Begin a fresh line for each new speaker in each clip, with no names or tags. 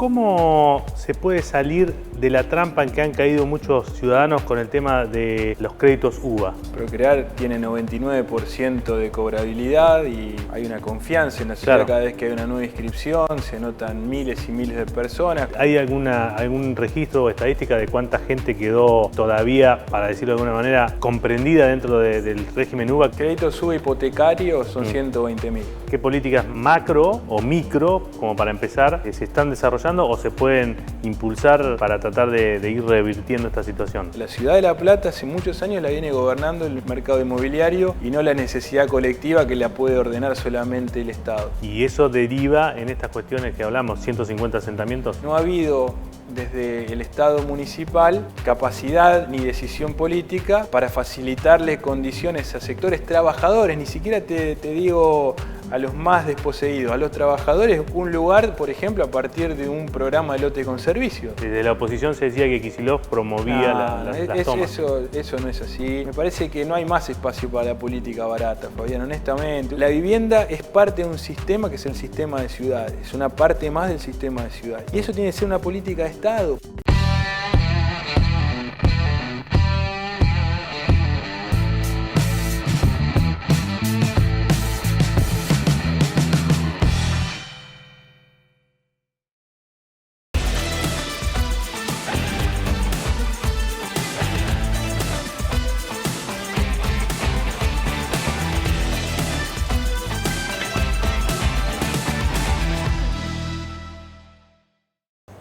¿Cómo se puede salir de la trampa en que han caído muchos ciudadanos con el tema de los créditos UBA?
Procrear tiene 99% de cobrabilidad y hay una confianza en la ciudad.
Claro.
Cada vez que hay una nueva inscripción se anotan miles y miles de personas.
¿Hay algún registro o estadística de cuánta gente quedó todavía, para decirlo de alguna manera, comprendida dentro del régimen UBA?
Créditos UBA hipotecarios son 120.000.
¿Qué políticas macro o micro, como para empezar, se están desarrollando o se pueden impulsar para tratar de ir revirtiendo esta situación?
La ciudad de La Plata hace muchos años la viene gobernando el mercado inmobiliario y no la necesidad colectiva que la puede ordenar solamente el Estado.
Y eso deriva en estas cuestiones que hablamos, 150 asentamientos.
No ha habido desde el Estado municipal capacidad ni decisión política para facilitarle condiciones a sectores trabajadores, ni siquiera te digo a los más desposeídos, a los trabajadores, un lugar, por ejemplo, a partir de un programa de lote con servicio.
Desde la oposición se decía que Kicillof promovía las tomas.
Eso no es así. Me parece que no hay más espacio para la política barata, Fabián, honestamente. La vivienda es parte de un sistema que es el sistema de ciudades, es una parte más del sistema de ciudades. Y eso tiene que ser una política de Estado.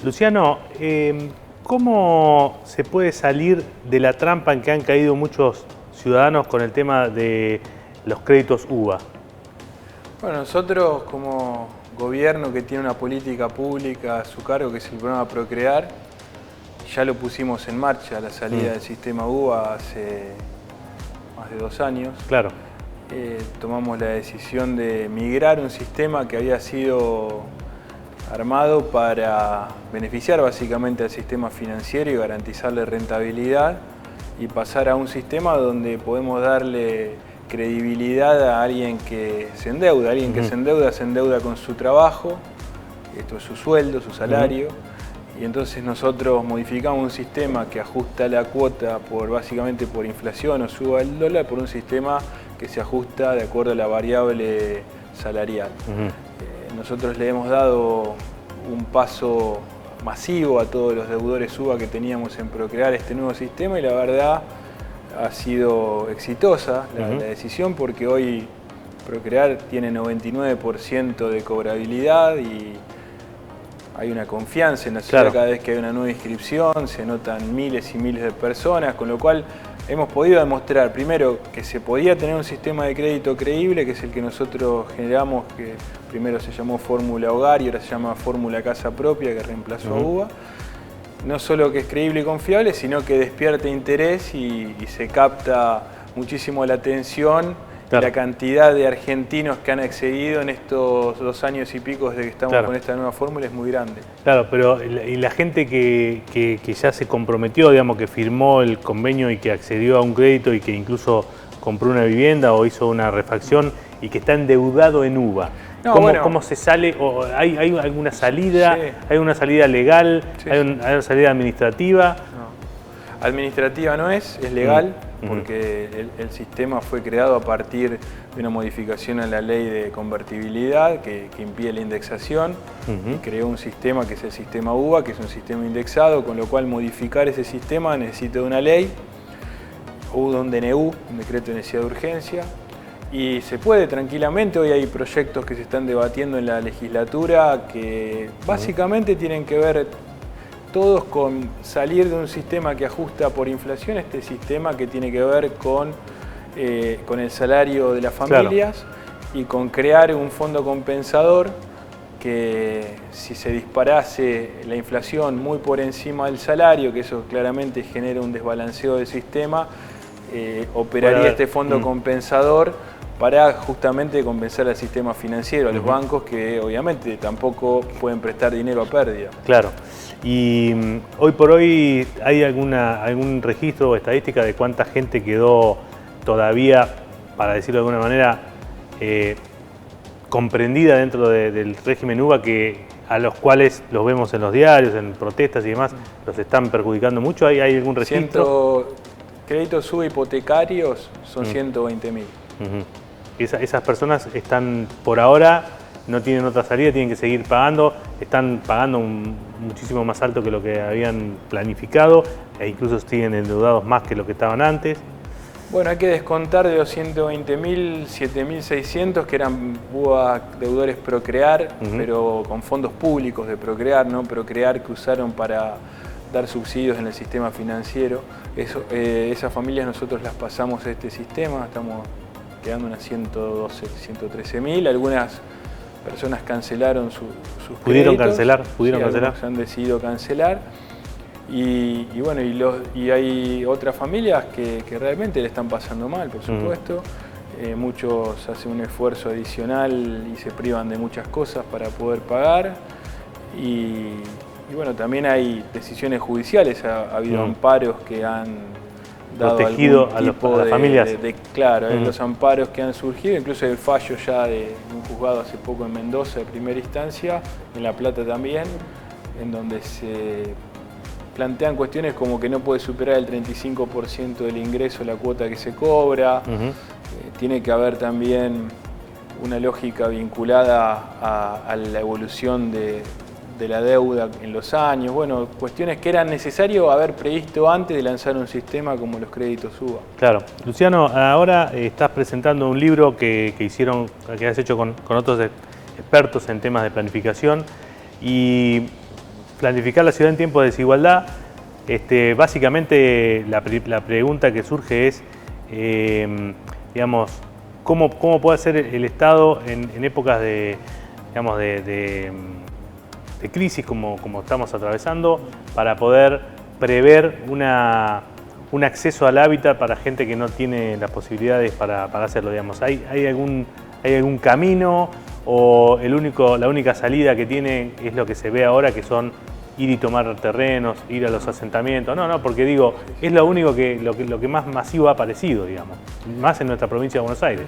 Luciano, ¿cómo se puede salir de la trampa en que han caído muchos ciudadanos con el tema de los créditos UBA?
Bueno, nosotros como gobierno que tiene una política pública a su cargo, que es el programa Procrear, ya lo pusimos en marcha, la salida del sistema UBA hace más de 2 años.
Claro.
Tomamos la decisión de migrar un sistema que había sido armado para beneficiar básicamente al sistema financiero y garantizarle rentabilidad y pasar a un sistema donde podemos darle credibilidad a alguien que se endeuda. Alguien que se endeuda con su trabajo, esto es su sueldo, su salario, y entonces nosotros modificamos un sistema que ajusta la cuota básicamente por inflación o suba el dólar, por un sistema que se ajusta de acuerdo a la variable salarial. Nosotros le hemos dado un paso masivo a todos los deudores UBA que teníamos en Procrear este nuevo sistema y la verdad ha sido exitosa la decisión, porque hoy Procrear tiene 99% de cobrabilidad y hay una confianza en la ciudad. Cada vez que hay una nueva inscripción se anotan miles y miles de personas, con lo cual hemos podido demostrar primero que se podía tener un sistema de crédito creíble, que es el que nosotros generamos, que primero se llamó Fórmula Hogar y ahora se llama Fórmula Casa Propia, que reemplazó a UBA. No solo que es creíble y confiable, sino que despierta interés y se capta muchísimo la atención. La cantidad de argentinos que han accedido en estos 2 años y pico desde que estamos con esta nueva fórmula es muy grande.
Claro, pero y la gente que ya se comprometió, digamos, que firmó el convenio y que accedió a un crédito y que incluso compró una vivienda o hizo una refacción y que está endeudado en UBA. ¿Cómo se sale? ¿O hay alguna salida? Sí. ¿Hay una salida legal? Sí. ¿Hay una salida administrativa?
No. Administrativa no es legal. Porque el sistema fue creado a partir de una modificación a la ley de convertibilidad que impide la indexación y creó un sistema que es el sistema UBA, que es un sistema indexado, con lo cual modificar ese sistema necesita de una ley o de un DNU, un decreto de necesidad de urgencia, y se puede tranquilamente. Hoy hay proyectos que se están debatiendo en la legislatura que básicamente tienen que ver todos con salir de un sistema que ajusta por inflación, este sistema que tiene que ver con el salario de las familias y con crear un fondo compensador que, si se disparase la inflación muy por encima del salario, que eso claramente genera un desbalanceo del sistema, operaría este fondo compensador para justamente compensar al sistema financiero, a los bancos que obviamente tampoco pueden prestar dinero a pérdida.
Claro. Y hoy por hoy, ¿hay algún registro o estadística de cuánta gente quedó todavía, para decirlo de alguna manera, comprendida dentro del régimen UBA, que a los cuales los vemos en los diarios, en protestas y demás, los están perjudicando mucho? ¿Hay algún registro?
Créditos subhipotecarios son 120.000.
Esas personas están, por ahora, no tienen otra salida, tienen que seguir pagando, están pagando muchísimo más alto que lo que habían planificado e incluso siguen endeudados más que lo que estaban antes.
Bueno, hay que descontar de los 120.000, 7.600 que hubo deudores Procrear, pero con fondos públicos de Procrear, ¿no? Procrear que usaron para dar subsidios en el sistema financiero. Esas familias nosotros las pasamos a este sistema, estamos quedando unas 112, 113.000. Algunas personas cancelaron sus
¿Pudieron
créditos.
¿Pudieron cancelar?
Algunos han decidido cancelar. Y bueno, y hay otras familias que realmente le están pasando mal, por supuesto. Muchos hacen un esfuerzo adicional y se privan de muchas cosas para poder pagar. Y bueno, también hay decisiones judiciales, ha habido amparos que han dado
protegido
algún tipo
a las familias.
Claro, los amparos que han surgido, incluso el fallo ya de un juzgado hace poco en Mendoza de primera instancia, en La Plata también, en donde se plantean cuestiones como que no puede superar el 35% del ingreso la cuota que se cobra. Tiene que haber también una lógica vinculada a la evolución de la deuda en los años. Bueno, cuestiones que eran necesarias haber previsto antes de lanzar un sistema como los créditos UBA.
Claro. Luciano, ahora estás presentando un libro que has hecho con otros expertos en temas de planificación y planificar la ciudad en tiempos de desigualdad. Básicamente la pregunta que surge es, digamos, ¿cómo puede hacer el Estado en épocas de crisis como estamos atravesando para poder prever un acceso al hábitat para gente que no tiene las posibilidades para hacerlo? Digamos, ¿hay algún camino o la única salida que tiene es lo que se ve ahora, que son ir y tomar terrenos, ir a los asentamientos? No, porque digo, es lo único lo que más masivo ha aparecido, digamos, más en nuestra provincia de Buenos Aires.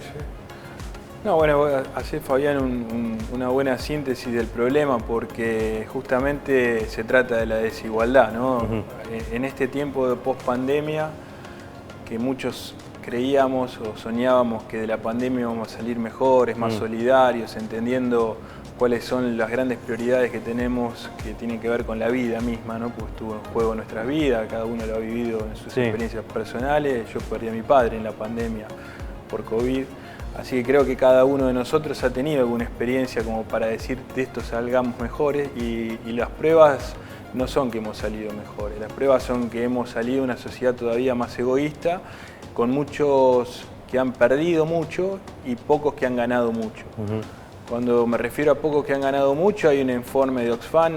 No, bueno, hace Fabián una buena síntesis del problema, porque justamente se trata de la desigualdad, ¿no? En este tiempo de post-pandemia, que muchos creíamos o soñábamos que de la pandemia íbamos a salir mejores, más solidarios, entendiendo cuáles son las grandes prioridades que tenemos que tienen que ver con la vida misma, ¿no? Pues estuvo en juego nuestras vidas, cada uno lo ha vivido en sus experiencias personales. Yo perdí a mi padre en la pandemia por COVID. Así que creo que cada uno de nosotros ha tenido alguna experiencia como para decir de esto salgamos mejores, y las pruebas no son que hemos salido mejores, las pruebas son que hemos salido de una sociedad todavía más egoísta, con muchos que han perdido mucho y pocos que han ganado mucho. Cuando me refiero a pocos que han ganado mucho, hay un informe de Oxfam,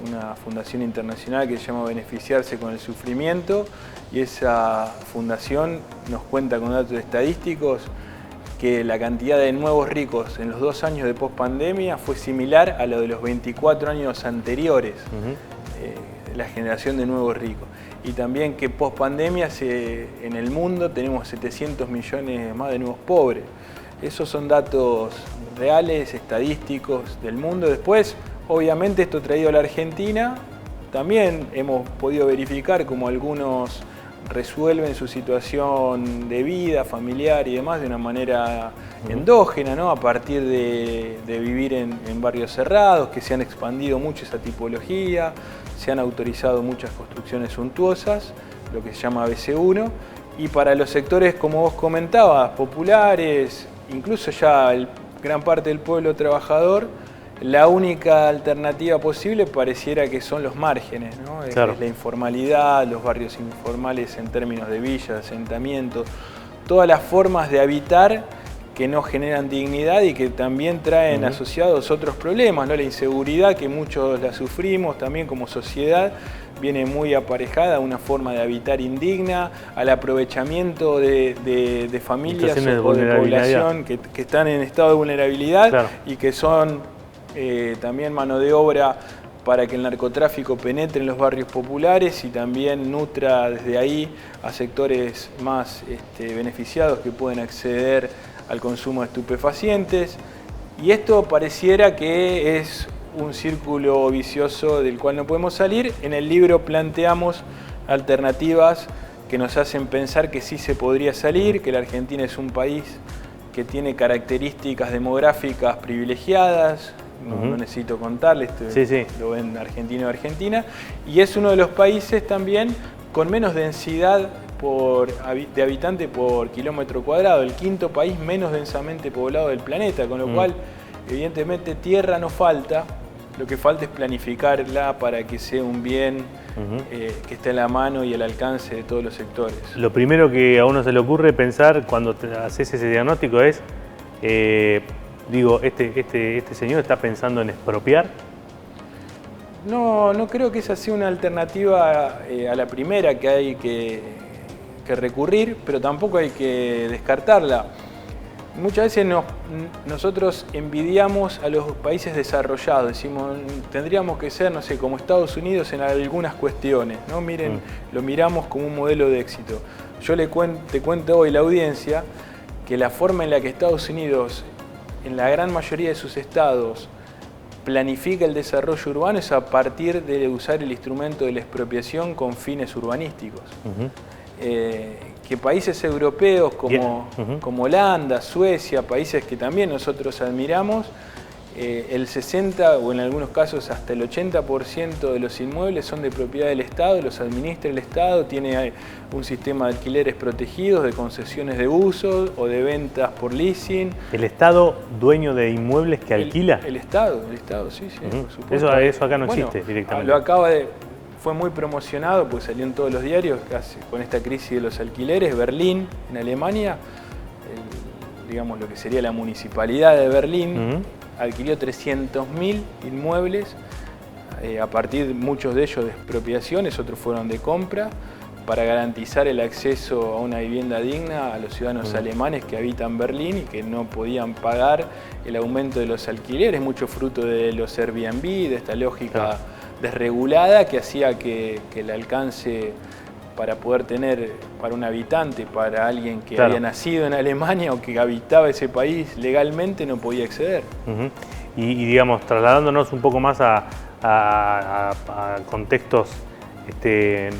una fundación internacional que se llama Beneficiarse con el Sufrimiento, y esa fundación nos cuenta con datos estadísticos que la cantidad de nuevos ricos en los 2 años de pospandemia fue similar a lo de los 24 años anteriores, la generación de nuevos ricos. Y también que pospandemia en el mundo tenemos 700 millones más de nuevos pobres. Esos son datos reales, estadísticos del mundo. Después, obviamente, esto traído a la Argentina, también hemos podido verificar cómo algunos resuelven su situación de vida, familiar y demás de una manera endógena, ¿no? A partir de vivir en barrios cerrados, que se han expandido mucho esa tipología, se han autorizado muchas construcciones suntuosas, lo que se llama ABC1, y para los sectores, como vos comentabas, populares, incluso ya gran parte del pueblo trabajador, la única alternativa posible pareciera que son los márgenes, ¿no?
Claro.
Es la informalidad, los barrios informales en términos de villas, asentamientos, todas las formas de habitar que no generan dignidad y que también traen asociados otros problemas, ¿no? La inseguridad, que muchos la sufrimos también como sociedad, viene muy aparejada a una forma de habitar indigna, al aprovechamiento de familias o de población que están en estado de vulnerabilidad, claro, y que son también mano de obra para que el narcotráfico penetre en los barrios populares y también nutra desde ahí a sectores más beneficiados que pueden acceder al consumo de estupefacientes. Y esto pareciera que es un círculo vicioso del cual no podemos salir. En el libro planteamos alternativas que nos hacen pensar que sí se podría salir, que la Argentina es un país que tiene características demográficas privilegiadas, no necesito contarles, lo ven argentino o argentina, y es uno de los países también con menos densidad de habitante por kilómetro cuadrado, el quinto país menos densamente poblado del planeta, con lo cual evidentemente tierra no falta, lo que falta es planificarla para que sea un bien que esté a la mano y al alcance de todos los sectores.
Lo primero que a uno se le ocurre pensar cuando haces ese diagnóstico es, digo, este señor está pensando en expropiar.
No creo que esa sea una alternativa a la primera que hay que recurrir, pero tampoco hay que descartarla. Muchas veces nosotros envidiamos a los países desarrollados, decimos, tendríamos que ser, no sé, como Estados Unidos en algunas cuestiones, ¿no? Miren, lo miramos como un modelo de éxito. Yo te cuento hoy, la audiencia, que la forma en la que Estados Unidos, en la gran mayoría de sus estados, planifica el desarrollo urbano es a partir de usar el instrumento de la expropiación con fines urbanísticos. Que países europeos como Holanda, Suecia, países que también nosotros admiramos, el 60 o en algunos casos hasta el 80% de los inmuebles son de propiedad del Estado, los administra el Estado, tiene un sistema de alquileres protegidos, de concesiones de uso o de ventas por leasing.
¿El Estado dueño de inmuebles que alquila?
El Estado, sí, por supuesto.
Eso acá no existe directamente.
Fue muy promocionado, pues salió en todos los diarios casi con esta crisis de los alquileres. Berlín, en Alemania, digamos lo que sería la municipalidad de Berlín, alquiló 300.000 inmuebles, a partir muchos de ellos de expropiaciones, otros fueron de compra, para garantizar el acceso a una vivienda digna a los ciudadanos alemanes que habitan Berlín y que no podían pagar el aumento de los alquileres, mucho fruto de los Airbnb, de esta lógica desregulada que hacía que el alcance para poder tener para un habitante, para alguien que había nacido en Alemania o que habitaba ese país legalmente, no podía acceder.
Y digamos, trasladándonos un poco más a contextos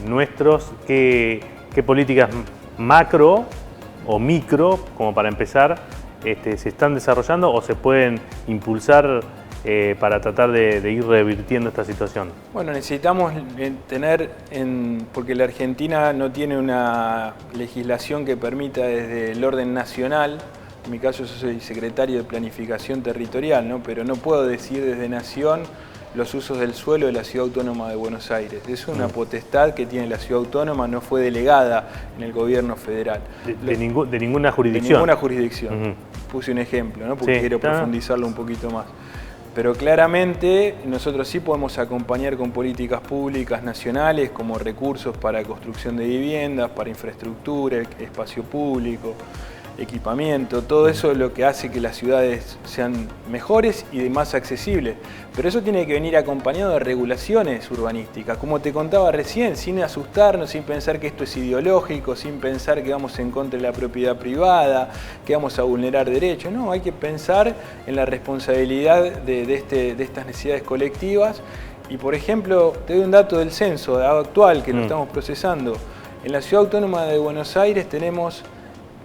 nuestros, ¿qué políticas macro o micro, como para empezar, se están desarrollando o se pueden impulsar para tratar de ir revirtiendo esta situación?
Bueno, necesitamos tener, porque la Argentina no tiene una legislación que permita desde el orden nacional, en mi caso yo soy secretario de Planificación Territorial, ¿no? Pero no puedo decir desde Nación los usos del suelo de la Ciudad Autónoma de Buenos Aires. Es una potestad que tiene la Ciudad Autónoma, no fue delegada en el gobierno federal.
De ninguna jurisdicción.
De ninguna jurisdicción. Puse un ejemplo, ¿no? Porque quiero profundizarlo un poquito más. Pero claramente nosotros sí podemos acompañar con políticas públicas nacionales como recursos para construcción de viviendas, para infraestructura, espacio público, equipamiento, todo eso es lo que hace que las ciudades sean mejores y de más accesibles. Pero eso tiene que venir acompañado de regulaciones urbanísticas, como te contaba recién, sin asustarnos, sin pensar que esto es ideológico, sin pensar que vamos en contra de la propiedad privada, que vamos a vulnerar derechos. No, hay que pensar en la responsabilidad de estas necesidades colectivas. Y por ejemplo, te doy un dato del censo actual que lo estamos procesando. En la Ciudad Autónoma de Buenos Aires tenemos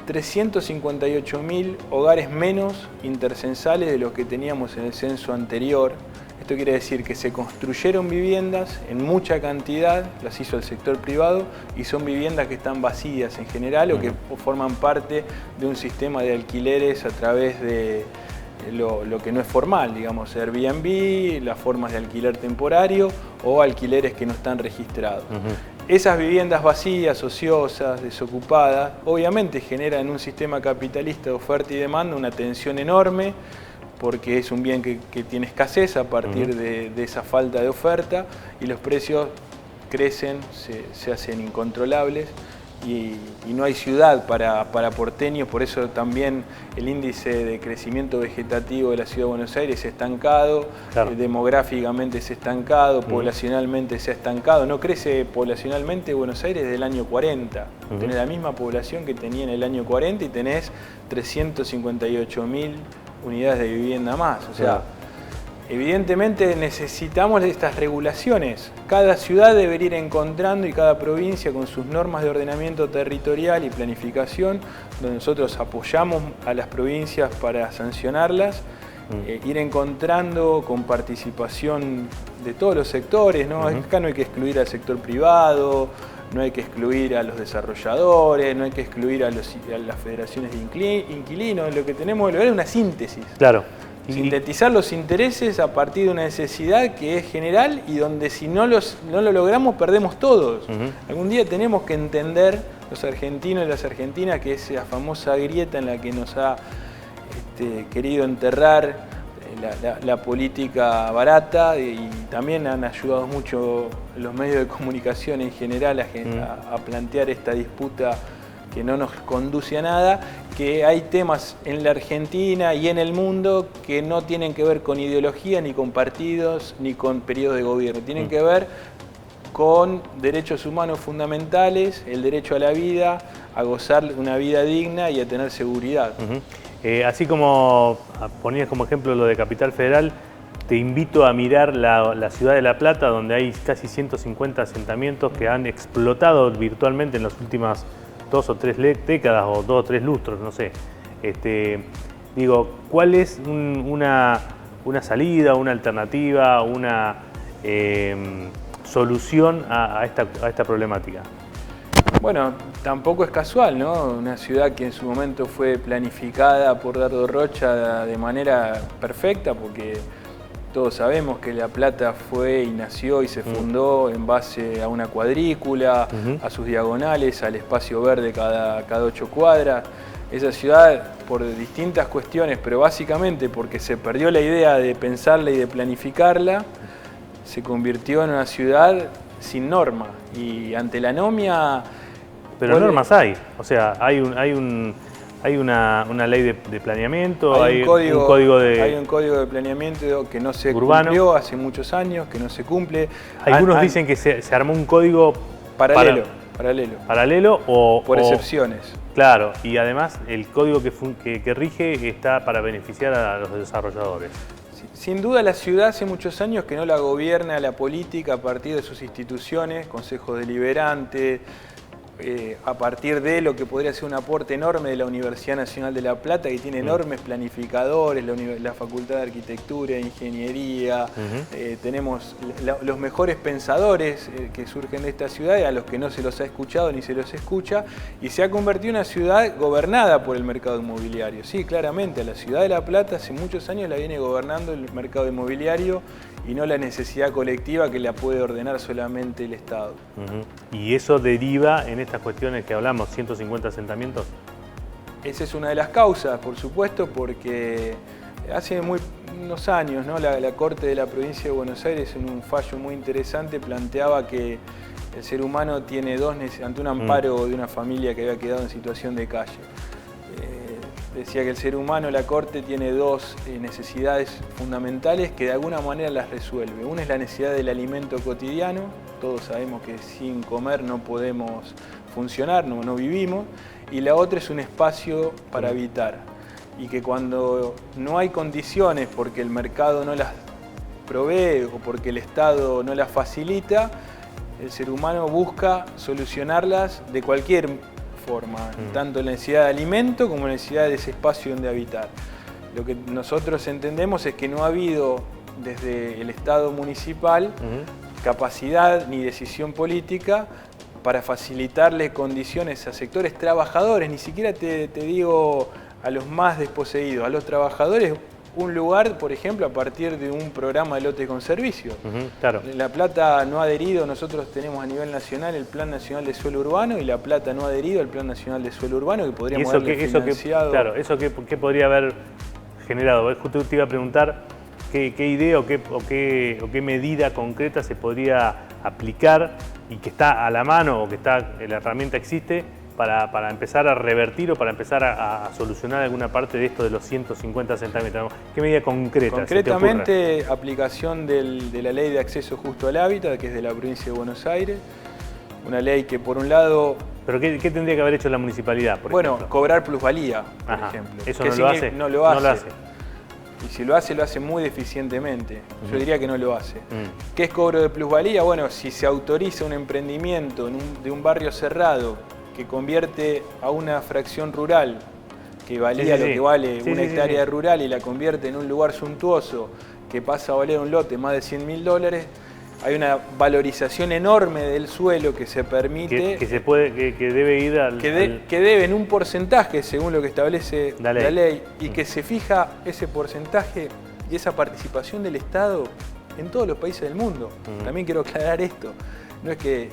358.000 hogares menos intercensales de los que teníamos en el censo anterior. Esto quiere decir que se construyeron viviendas en mucha cantidad, las hizo el sector privado, y son viviendas que están vacías en general o que forman parte de un sistema de alquileres a través de lo que no es formal, digamos, Airbnb, las formas de alquiler temporario o alquileres que no están registrados. Esas viviendas vacías, ociosas, desocupadas, obviamente generan en un sistema capitalista de oferta y demanda una tensión enorme, porque es un bien que tiene escasez a partir de esa falta de oferta, y los precios crecen, se hacen incontrolables, y no hay ciudad para porteños. Por eso también el índice de crecimiento vegetativo de la Ciudad de Buenos Aires es estancado, demográficamente es estancado, poblacionalmente se ha estancado. No crece poblacionalmente Buenos Aires desde el año 40. Tenés la misma población que tenía en el año 40 y tenés 358.000 unidades de vivienda más. O sea, Evidentemente necesitamos de estas regulaciones. Cada ciudad debería ir encontrando y cada provincia con sus normas de ordenamiento territorial y planificación, donde nosotros apoyamos a las provincias para sancionarlas, ir encontrando con participación de todos los sectores, ¿no? Acá no hay que excluir al sector privado, no hay que excluir a los desarrolladores, no hay que excluir a las federaciones de inquilinos. Lo que tenemos que lograr es una síntesis.
Claro.
Sintetizar los intereses a partir de una necesidad que es general y donde si no lo logramos perdemos todos. Algún día tenemos que entender, los argentinos y las argentinas, que esa famosa grieta en la que nos ha querido enterrar la política barata, y también han ayudado mucho los medios de comunicación en general a plantear esta disputa que no nos conduce a nada, que hay temas en la Argentina y en el mundo que no tienen que ver con ideología, ni con partidos, ni con periodos de gobierno. Tienen que ver con derechos humanos fundamentales, el derecho a la vida, a gozar una vida digna y a tener seguridad.
Así como ponías como ejemplo lo de Capital Federal, te invito a mirar la ciudad de La Plata, donde hay casi 150 asentamientos que han explotado virtualmente en las últimas 2 o 3 décadas o 2 o 3 lustros, no sé. Digo, ¿cuál es una salida, una alternativa, una solución a esta problemática?
Bueno, tampoco es casual, ¿no? Una ciudad que en su momento fue planificada por Dardo Rocha de manera perfecta, porque todos sabemos que La Plata fue y nació y se fundó en base a una cuadrícula, a sus diagonales, al espacio verde cada 8 cuadras. Esa ciudad, por distintas cuestiones, pero básicamente porque se perdió la idea de pensarla y de planificarla, se convirtió en una ciudad sin norma. Y ante la anomia...
Pero normas hay, o sea, hay una ley de planeamiento, hay un código
de planeamiento que no se cumplió hace muchos años, que no se cumple.
Algunos dicen que se armó un código paralelo o
por excepciones.
Claro, y además el código que rige está para beneficiar a los desarrolladores.
Sin duda la ciudad hace muchos años que no la gobierna la política a partir de sus instituciones, consejos deliberantes, a partir de lo que podría ser un aporte enorme de la Universidad Nacional de La Plata, que tiene enormes planificadores, la Facultad de Arquitectura, de Ingeniería, tenemos los mejores pensadores que surgen de esta ciudad, a los que no se los ha escuchado ni se los escucha, y se ha convertido en una ciudad gobernada por el mercado inmobiliario. Sí, claramente, la ciudad de La Plata hace muchos años la viene gobernando el mercado inmobiliario, y no la necesidad colectiva que la puede ordenar solamente el Estado.
¿Y eso deriva en estas cuestiones que hablamos, 150 asentamientos?
Esa es una de las causas, por supuesto, porque hace unos años, ¿no? la Corte de la Provincia de Buenos Aires, en un fallo muy interesante, planteaba que el ser humano tiene ante un amparo de una familia que había quedado en situación de calle. Decía que el ser humano, la Corte, tiene 2 necesidades fundamentales que de alguna manera las resuelve. Una es la necesidad del alimento cotidiano. Todos sabemos que sin comer no podemos funcionar, no vivimos. Y la otra es un espacio para habitar. Y que cuando no hay condiciones porque el mercado no las provee o porque el Estado no las facilita, el ser humano busca solucionarlas de cualquier forma, tanto la necesidad de alimento como la necesidad de ese espacio donde habitar. Lo que nosotros entendemos es que no ha habido desde el Estado municipal capacidad ni decisión política para facilitarle condiciones a sectores trabajadores, ni siquiera te digo a los más desposeídos, a los trabajadores, un lugar, por ejemplo, a partir de un programa de lotes con servicios.
Claro.
La Plata no ha adherido, nosotros tenemos a nivel nacional el Plan Nacional de Suelo Urbano y La Plata no ha adherido al Plan Nacional de Suelo Urbano, que podríamos haberle financiado.
Claro, ¿eso qué podría haber generado? Justo te iba a preguntar qué idea o qué medida concreta se podría aplicar y que está a la mano o que la herramienta existe para empezar a revertir o para empezar a solucionar alguna parte de esto de los 150 asentamientos. ¿Qué medida concreta?
Concretamente, aplicación de la Ley de Acceso Justo al Hábitat, que es de la provincia de Buenos Aires. Una ley que, por un lado...
¿Pero qué tendría que haber hecho la municipalidad, por ejemplo?
Cobrar plusvalía, por ejemplo.
¿Eso no lo hace?
No lo hace. Y si lo hace muy deficientemente. Yo diría que no lo hace. ¿Qué es cobro de plusvalía? Bueno, si se autoriza un emprendimiento de un barrio cerrado que convierte a una fracción rural que valía lo que vale una hectárea rural y la convierte en un lugar suntuoso que pasa a valer un lote más de $100.000, hay una valorización enorme del suelo que se permite...
Que debe ir al...
Que debe en un porcentaje, según lo que establece la ley, y que se fija ese porcentaje y esa participación del Estado en todos los países del mundo. También quiero aclarar esto. No es que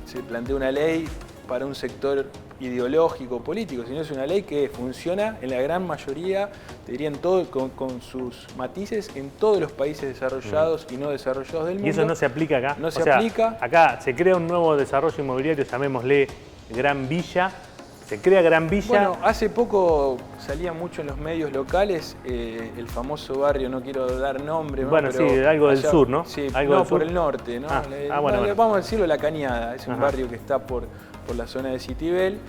se plantea una ley para un sector ideológico, político, sino es una ley que funciona en la gran mayoría, te diría con sus matices, en todos los países desarrollados y no desarrollados del mundo.
¿Y eso no se aplica acá?
No se aplica.
Acá se crea un nuevo desarrollo inmobiliario, llamémosle Gran Villa. Se crea Gran Villa.
Bueno, hace poco salía mucho en los medios locales el famoso barrio, no quiero dar nombre, ¿no?
Bueno, pero sí, algo del sur, ¿no?
Sí,
algo
no,
del sur.
por el norte, ¿no?
Bueno.
Vamos a decirlo, La Cañada, es un barrio que está por la zona de Citibel,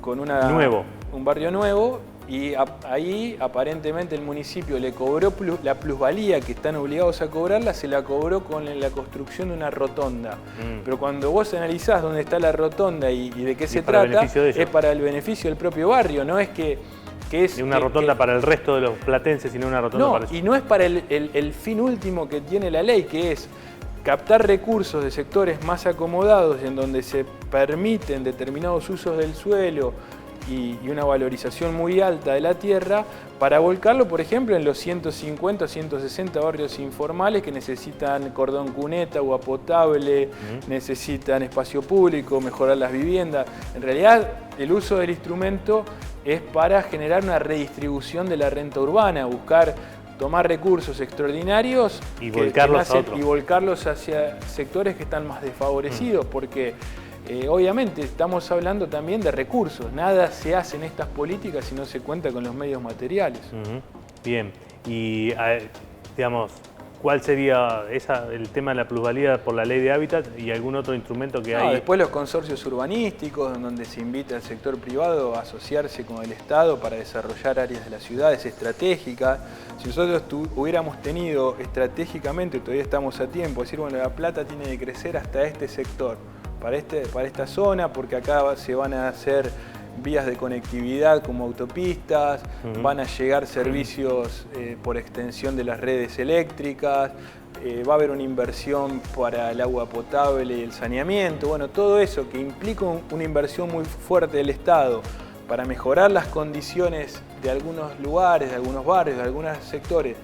con un barrio nuevo, y ahí aparentemente el municipio le cobró la plusvalía que están obligados a cobrarla, se la cobró con la construcción de una rotonda. Pero cuando vos analizás dónde está la rotonda y de qué se trata, es para el beneficio del propio barrio, no es que es...
una rotonda para el resto de los platenses, sino una rotonda para...
No, y no es para el fin último que tiene la ley, que es captar recursos de sectores más acomodados en donde se permiten determinados usos del suelo y una valorización muy alta de la tierra para volcarlo, por ejemplo, en los 150 o 160 barrios informales que necesitan cordón cuneta, agua potable, necesitan espacio público, mejorar las viviendas. En realidad, el uso del instrumento es para generar una redistribución de la renta urbana, buscar tomar recursos extraordinarios
y volcarlos
hacia sectores que están más desfavorecidos, porque obviamente estamos hablando también de recursos. Nada se hace en estas políticas si no se cuenta con los medios materiales.
Bien, y digamos, ¿cuál sería el tema de la plusvalía por la ley de hábitat y algún otro instrumento que hay?
Después los consorcios urbanísticos, donde se invita al sector privado a asociarse con el Estado para desarrollar áreas de las ciudades estratégicas. Si nosotros hubiéramos tenido estratégicamente, todavía estamos a tiempo, decir, bueno, La Plata tiene que crecer hasta este sector, para esta zona, porque acá se van a hacer vías de conectividad como autopistas, van a llegar servicios por extensión de las redes eléctricas, va a haber una inversión para el agua potable y el saneamiento. Bueno, todo eso que implica una inversión muy fuerte del Estado para mejorar las condiciones de algunos lugares, de algunos barrios, de algunos sectores,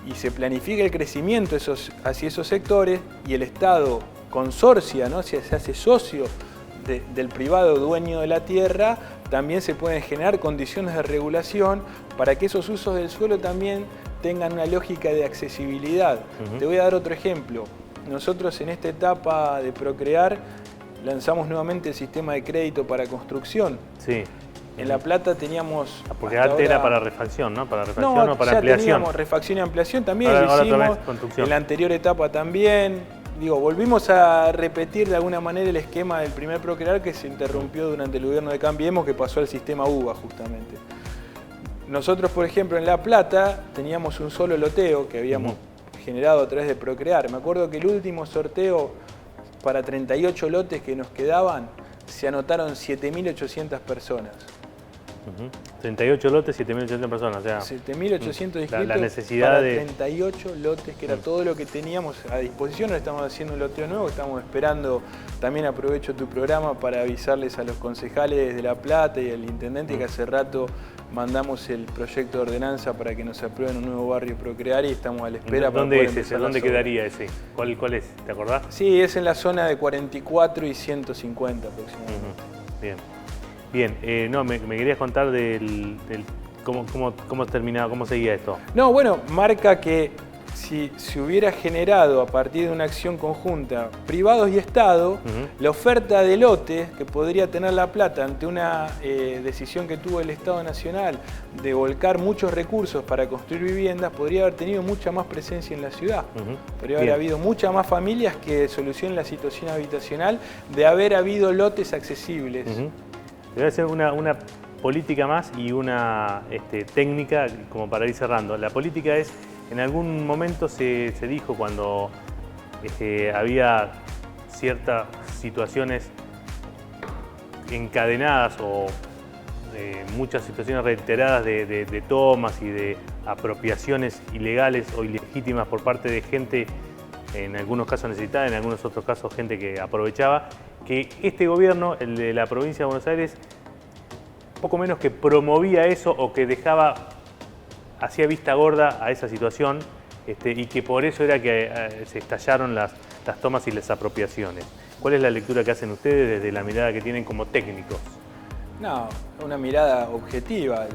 y se planifica el crecimiento hacia esos sectores y el Estado consorcia, ¿no? Se hace socio del privado dueño de la tierra, también se pueden generar condiciones de regulación para que esos usos del suelo también tengan una lógica de accesibilidad. Te voy a dar otro ejemplo. Nosotros en esta etapa de Procrear lanzamos nuevamente el sistema de crédito para construcción.
Sí.
En La Plata teníamos...
Porque antes era para refacción, ¿no? Para refacción o para ampliación.
Teníamos refacción y ampliación también,
ahora
lo hicimos. En la anterior etapa también. Volvimos a repetir de alguna manera el esquema del primer Procrear que se interrumpió durante el gobierno de Cambiemos, que pasó al sistema UBA justamente. Nosotros, por ejemplo, en La Plata teníamos un solo loteo que habíamos generado a través de Procrear. Me acuerdo que el último sorteo para 38 lotes que nos quedaban, se anotaron 7.800 personas.
38 lotes, 7.800 personas. O sea,
7.800 inscritos
la necesidad
para 38 lotes, que era todo lo que teníamos a disposición. Ahora estamos haciendo un loteo nuevo, estamos esperando, también aprovecho tu programa para avisarles a los concejales de La Plata y al intendente que hace rato mandamos el proyecto de ordenanza para que nos aprueben un nuevo barrio Procrear y estamos a la espera.
¿Dónde es ese? ¿Dónde quedaría ese? ¿Cuál es? ¿Te acordás?
Sí, es en la zona de 44 y 150 aproximadamente.
Bien. Bien, no, me querías contar del cómo terminaba, cómo seguía esto.
No, bueno, marca que si se hubiera generado a partir de una acción conjunta privados y Estado, la oferta de lotes que podría tener La Plata ante una decisión que tuvo el Estado Nacional de volcar muchos recursos para construir viviendas, podría haber tenido mucha más presencia en la ciudad. Podría haber habido muchas más familias que solucionen la situación habitacional de haber habido lotes accesibles.
Te voy a hacer una política más y una técnica, como para ir cerrando. La política es, en algún momento se dijo cuando había ciertas situaciones encadenadas o muchas situaciones reiteradas de tomas y de apropiaciones ilegales o ilegítimas por parte de gente, en algunos casos necesitada, en algunos otros casos gente que aprovechaba, que este gobierno, el de la provincia de Buenos Aires, poco menos que promovía eso o que hacía vista gorda a esa situación, y que por eso era que se estallaron las tomas y las apropiaciones. ¿Cuál es la lectura que hacen ustedes desde la mirada que tienen como técnicos?
No, una mirada objetiva.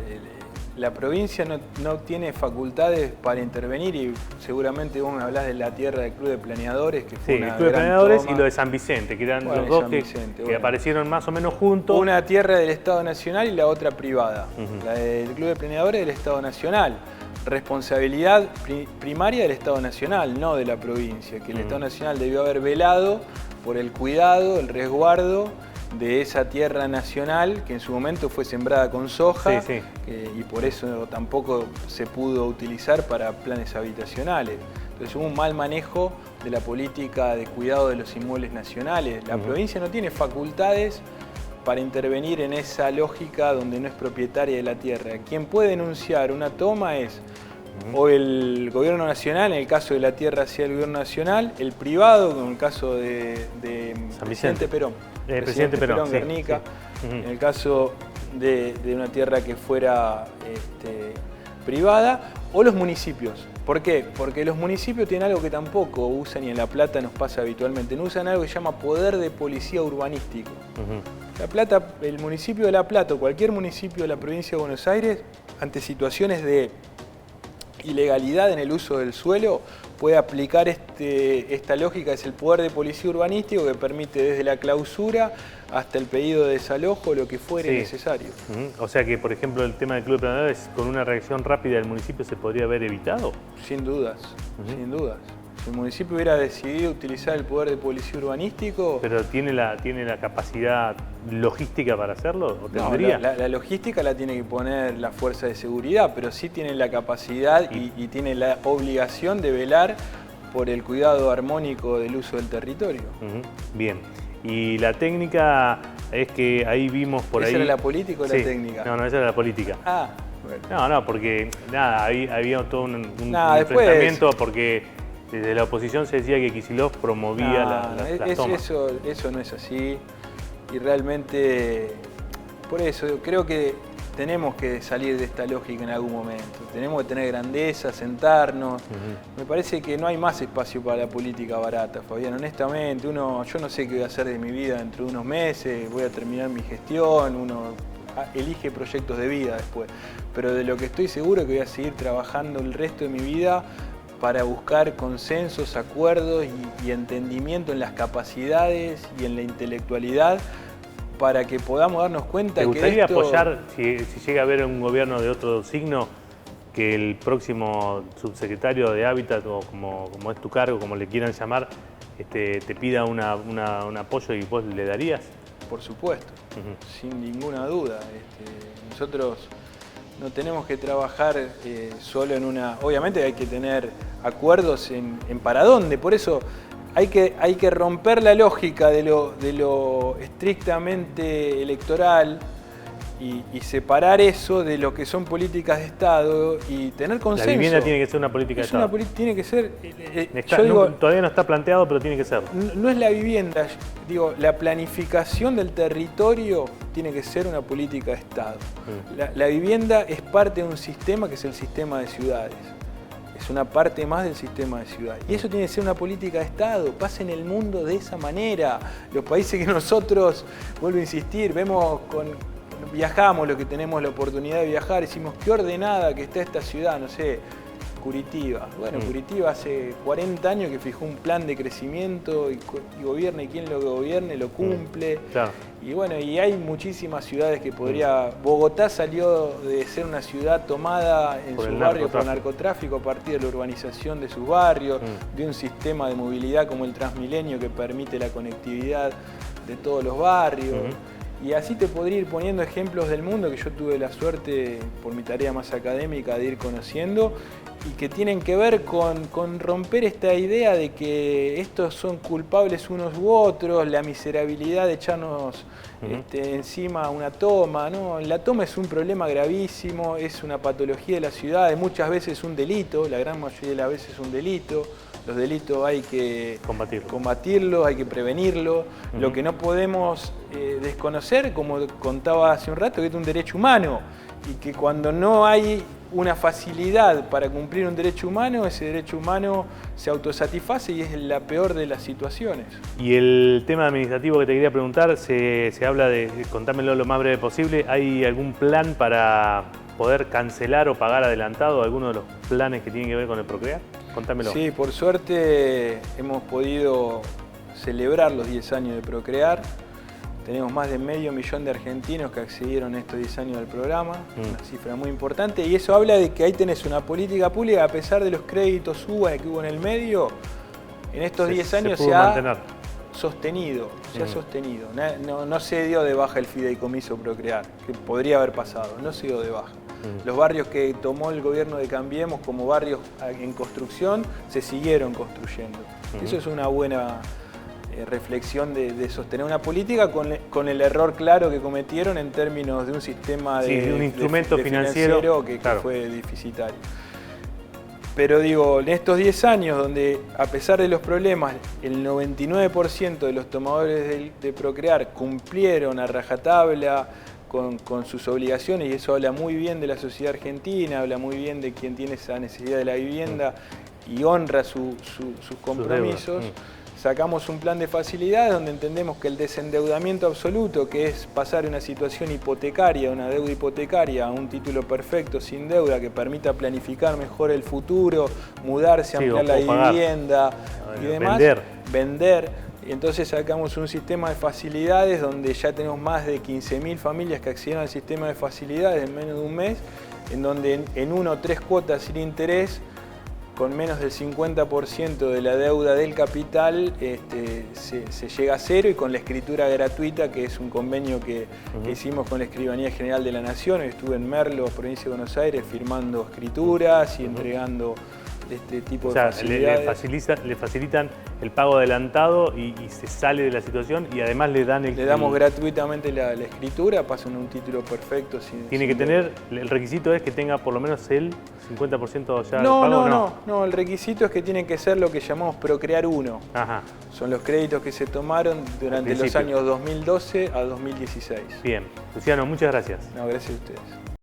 La provincia no tiene facultades para intervenir y seguramente vos me hablás de la tierra del Club de Planeadores, que fue
sí,
una
el Club de
gran
Planeadores
toma.
y lo de San Vicente, que eran
Bueno,
los dos
San
que
Vicente,
aparecieron más o menos juntos.
Una tierra del Estado Nacional y la otra privada.
Uh-huh.
La del Club de Planeadores del Estado Nacional. Responsabilidad primaria del Estado Nacional, no de la provincia, que el Estado Nacional debió haber velado por el cuidado, el resguardo de esa tierra nacional que en su momento fue sembrada con soja,
sí, sí.
Y por eso tampoco se pudo utilizar para planes habitacionales. Entonces hubo un mal manejo de la política de cuidado de los inmuebles nacionales. La provincia no tiene facultades para intervenir en esa lógica donde no es propietaria de la tierra. Quien puede denunciar una toma es o el gobierno nacional, en el caso de la tierra hacia el gobierno nacional, el privado, como en el caso de Presidente Perón.
Presidente Perón,
Guernica,
sí.
En el caso de una tierra que fuera privada, o los municipios. ¿Por qué? Porque los municipios tienen algo que tampoco usan y en La Plata nos pasa habitualmente. No usan algo que se llama poder de policía urbanístico. La Plata, el municipio de La Plata o cualquier municipio de la provincia de Buenos Aires, ante situaciones de ilegalidad en el uso del suelo, puede aplicar esta lógica, es el poder de policía urbanístico que permite desde la clausura hasta el pedido de desalojo, lo que fuere necesario.
O sea que, por ejemplo, el tema del Club de Planeadores, con una reacción rápida del municipio, ¿se podría haber evitado?
Sin dudas, sin dudas. Si el municipio hubiera decidido utilizar el poder de policía urbanístico...
¿Pero tiene la capacidad logística para hacerlo? ¿O
no,
tendría?
La logística la tiene que poner la fuerza de seguridad, pero sí tiene la capacidad y tiene la obligación de velar por el cuidado armónico del uso del territorio.
Bien. Y la técnica es que ahí vimos por ahí...
¿Esa era la política o la técnica?
No, esa era la política.
Ah, bueno.
No, porque nada, ahí había todo un enfrentamiento porque desde la oposición se decía que Kicillof promovía las tomas.
Eso no es así y realmente por eso creo que tenemos que salir de esta lógica en algún momento. Tenemos que tener grandeza, sentarnos. Me parece que no hay más espacio para la política barata, Fabián. Honestamente, yo no sé qué voy a hacer de mi vida dentro de unos meses, voy a terminar mi gestión, uno elige proyectos de vida después. Pero de lo que estoy seguro es que voy a seguir trabajando el resto de mi vida para buscar consensos, acuerdos y entendimiento en las capacidades y en la intelectualidad para que podamos darnos cuenta que
¿Te gustaría
esto...
apoyar, si llega a haber un gobierno de otro signo, que el próximo subsecretario de Hábitat, o como es tu cargo, como le quieran llamar, te pida un apoyo y vos le darías?
Por supuesto, sin ninguna duda. Nosotros no tenemos que trabajar solo en una... Obviamente hay que tener acuerdos en para dónde, por eso hay que romper la lógica de lo estrictamente electoral y separar eso de lo que son políticas de Estado y tener consenso.
La vivienda tiene que ser una política de Estado.
Tiene que ser...
todavía no está planteado, pero tiene que ser.
No es la vivienda, digo, la planificación del territorio tiene que ser una política de Estado. La vivienda es parte de un sistema que es el sistema de ciudades. Es una parte más del sistema de ciudades. Y eso tiene que ser una política de Estado. Pasa en el mundo de esa manera. Los países que nosotros, vuelvo a insistir, viajamos, los que tenemos la oportunidad de viajar, decimos qué ordenada que está esta ciudad, no sé, Curitiba. Bueno, Curitiba hace 40 años que fijó un plan de crecimiento y gobierne, quien lo gobierne lo cumple.
Claro.
Y bueno, y hay muchísimas ciudades que podría... Bogotá salió de ser una ciudad tomada en sus barrios por narcotráfico a partir de la urbanización de sus barrios, de un sistema de movilidad como el Transmilenio que permite la conectividad de todos los barrios. Y así te podría ir poniendo ejemplos del mundo que yo tuve la suerte, por mi tarea más académica, de ir conociendo y que tienen que ver con romper esta idea de que estos son culpables unos u otros, la miserabilidad de echarnos encima una toma, ¿no? La toma es un problema gravísimo, es una patología de la ciudad, muchas veces un delito, la gran mayoría de las veces es un delito. Los delitos hay que combatirlos, hay que prevenirlos. Lo que no podemos desconocer, como contaba hace un rato, que es un derecho humano y que cuando no hay una facilidad para cumplir un derecho humano, ese derecho humano se autosatisface y es la peor de las situaciones.
Y el tema administrativo que te quería preguntar, se habla de, contámelo lo más breve posible, ¿hay algún plan para poder cancelar o pagar adelantado alguno de los planes que tienen que ver con el Procrear? Contámelo.
Sí, por suerte hemos podido celebrar los 10 años de Procrear. Tenemos más de 500.000 de argentinos que accedieron a estos 10 años del programa, una cifra muy importante, y eso habla de que ahí tenés una política pública, a pesar de los créditos UBA que hubo en el medio, en estos 10 años se ha sostenido, No se dio de baja el fideicomiso Procrear, que podría haber pasado, no se dio de baja. Los barrios que tomó el gobierno de Cambiemos como barrios en construcción se siguieron construyendo. Eso es una buena reflexión de sostener una política con el error claro que cometieron en términos de un sistema
de un instrumento financiero
que fue deficitario. Pero digo, en estos 10 años donde a pesar de los problemas el 99% de los tomadores de Procrear cumplieron a rajatabla con sus obligaciones, y eso habla muy bien de la sociedad argentina, habla muy bien de quien tiene esa necesidad de la vivienda y honra sus compromisos. Sacamos un plan de facilidades donde entendemos que el desendeudamiento absoluto, que es pasar una situación hipotecaria, una deuda hipotecaria, a un título perfecto sin deuda que permita planificar mejor el futuro, mudarse, ampliar la vivienda y demás, vender. Y entonces sacamos un sistema de facilidades donde ya tenemos más de 15.000 familias que accedieron al sistema de facilidades en menos de un mes, en donde en 1 o 3 cuotas sin interés, con menos del 50% de la deuda del capital, se llega a cero, y con la escritura gratuita, que es un convenio que hicimos con la Escribanía General de la Nación. Estuve en Merlo, provincia de Buenos Aires, firmando escrituras y entregando este tipo de facilidades.
Le facilitan el pago adelantado y se sale de la situación, y además le damos
gratuitamente la escritura, pasan un título perfecto.
Tiene que tener, el requisito es que tenga por lo menos el 50% ya del pago.
No, el requisito es que tiene que ser lo que llamamos Procrear 1. Son los créditos que se tomaron durante los años 2012 a 2016.
Bien. Luciano, muchas gracias.
No, gracias a ustedes.